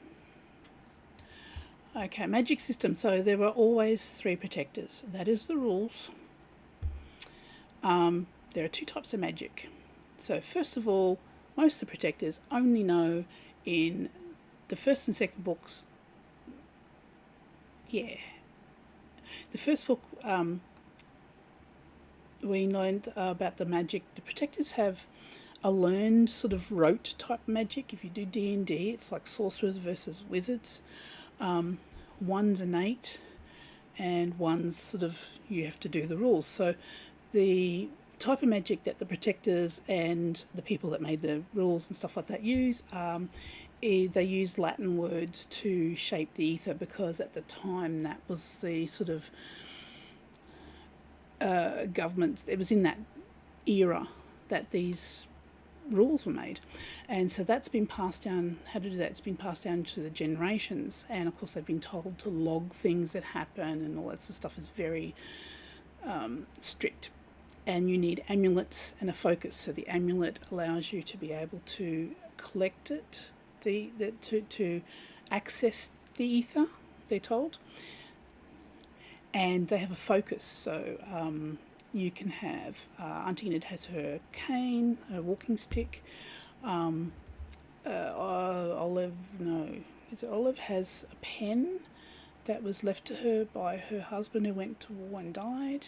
Okay, magic system. So there were always 3 protectors. That is the rules. There are 2 types of magic. So first of all, most of the protectors only know in the first and second books. Yeah. The first book, we learned about the magic. The protectors have a learned sort of rote type magic. If you do D&D, it's like sorcerers versus wizards. One's innate, and one's sort of you have to do the rules. So the type of magic that the protectors and the people that made the rules and stuff like that use, they use Latin words to shape the ether, because at the time that was the sort of government. It was in that era that these rules were made, and so that's been passed down. How to do that? It's been passed down to the generations, and of course they've been told to log things that happen, and all that sort of stuff is very strict, and you need amulets and a focus. So the amulet allows you to be able to collect it, to access the ether, they're told, and they have a focus. So you can have Aunt Enid has her cane, her walking stick. Olive has a pen that was left to her by her husband who went to war and died.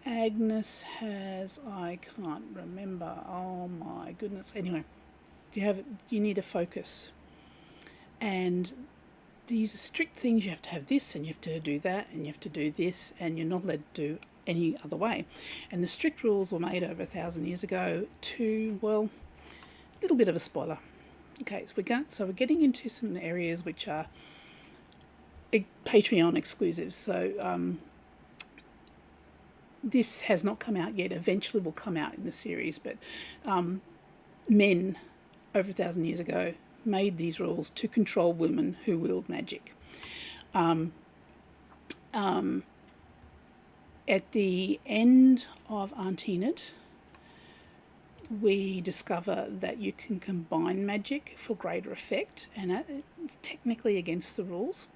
Agnes has, I can't remember, oh my goodness. Anyway, you need a focus. And these are strict things. You have to have this, and you have to do that, and you have to do this, and you're not allowed to do any other way. And the strict rules were made over 1,000 years ago to, well, a little bit of a spoiler. Okay, so we're getting into some areas which are Patreon exclusives. So this has not come out yet. Eventually will come out in the series, but men over 1,000 years ago made these rules to control women who wield magic. At the end of Aunt Enid, we discover that you can combine magic for greater effect, and it's technically against the rules,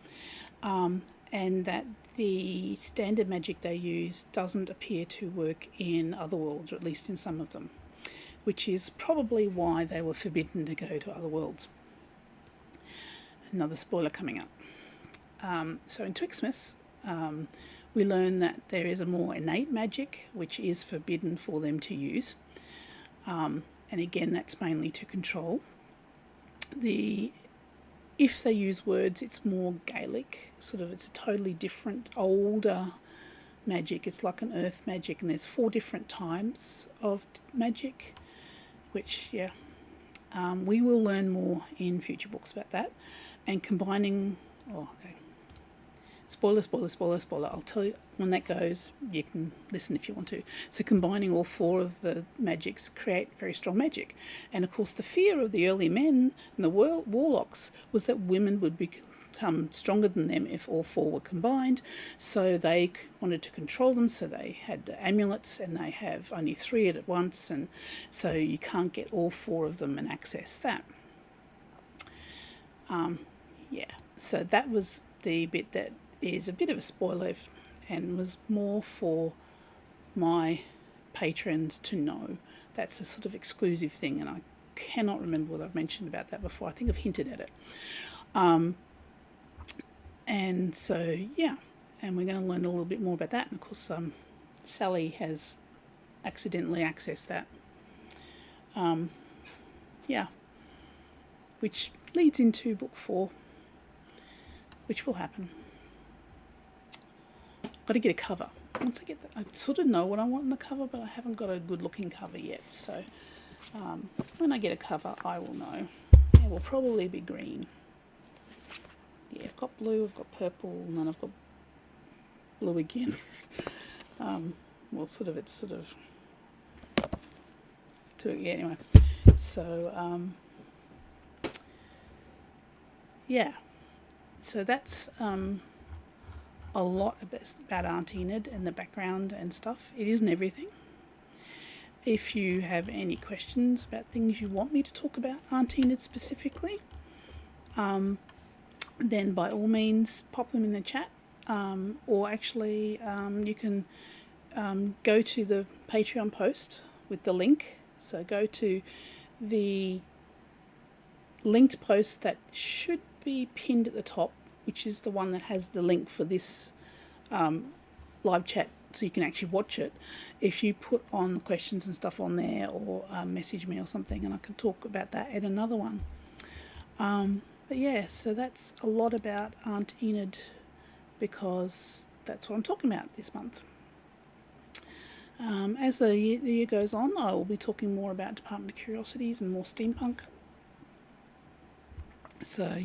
and that the standard magic they use doesn't appear to work in other worlds, or at least in some of them, which is probably why they were forbidden to go to other worlds. Another spoiler coming up. So in Twixmas, we learn that there is a more innate magic which is forbidden for them to use. And again, that's mainly to control. If they use words, it's more Gaelic, it's a totally different, older magic. It's like an earth magic, and there's 4 different types of magic, which, we will learn more in future books about that. And combining, spoiler. I'll tell you when that goes. You can listen if you want to. So combining all 4 of the magics create very strong magic. And of course the fear of the early men and the warlocks was that women would become stronger than them if all 4 were combined. So they wanted to control them. So they had the amulets, and they have only 3 at once. And so you can't get all 4 of them and access that. So that was the bit that is a bit of a spoiler and was more for my patrons to know. That's a sort of exclusive thing, and I cannot remember what I've mentioned about that before. I think I've hinted at it. And so, and we're going to learn a little bit more about that. And of course, Sally has accidentally accessed that. Which leads into book 4, which will happen. Got to get a cover. Once I get that, I sort of know what I want in the cover, but I haven't got a good looking cover yet. So when I get a cover, I will know. It will probably be green. Yeah, I've got blue, I've got purple, and then I've got blue again. Anyway. So so that's a lot about Aunt Enid and the background and stuff. It isn't everything. If you have any questions about things you want me to talk about Aunt Enid specifically, then by all means pop them in the chat, or actually you can go to the Patreon post with the link. So go to the linked post that should be pinned at the top, which is the one that has the link for this live chat, so you can actually watch it. If you put on questions and stuff on there, or message me or something, and I can talk about that at another one. So that's a lot about Aunt Enid, because that's what I'm talking about this month. As the year goes on, I will be talking more about Department of Curiosities and more steampunk. So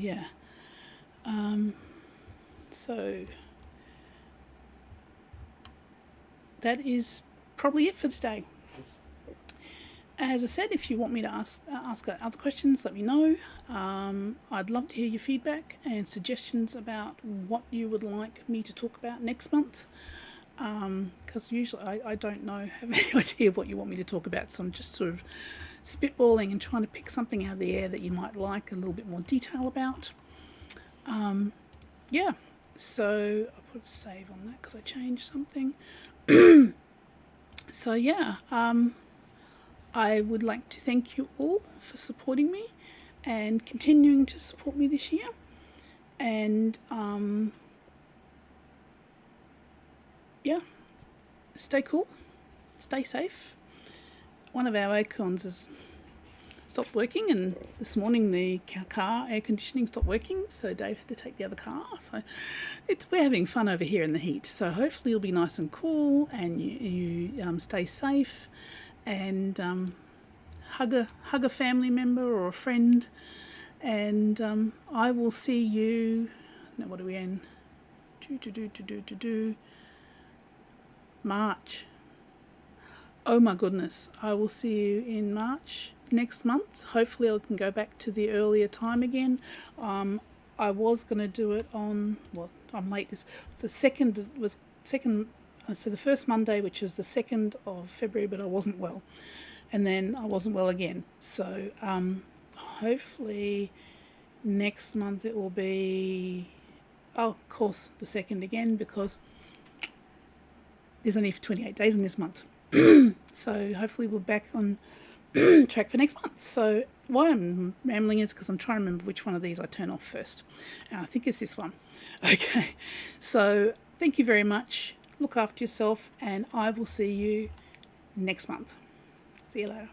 so that is probably it for today. As I said, if you want me to ask other questions, let me know. I'd love to hear your feedback and suggestions about what you would like me to talk about next month. because usually I don't have any idea what you want me to talk about, so I'm just sort of spitballing and trying to pick something out of the air that you might like a little bit more detail about. Yeah, so I'll put save on that because I changed something. So yeah, I would like to thank you all for supporting me and continuing to support me this year. And yeah, stay cool, stay safe. One of our acorns has stopped working, and this morning the car air conditioning stopped working, so Dave had to take the other car. So we're having fun over here in the heat. So hopefully it'll be nice and cool, and you stay safe, and hug a family member or a friend. And I will see you. Now what are we in? March. Oh my goodness, I will see you in March next month. Hopefully I can go back to the earlier time again. I was going to do it on, well, I'm late. The second, so the first Monday, which was the 2nd of February, but I wasn't well. And then I wasn't well again. So hopefully next month it will be, oh, of course, the 2nd again, because there's only 28 days in this month. So hopefully we're back on track for next month. So why I'm rambling is because I'm trying to remember which one of these I turn off first. And I think it's this one. Okay, so thank you very much. Look after yourself, and I will see you next month. See you later.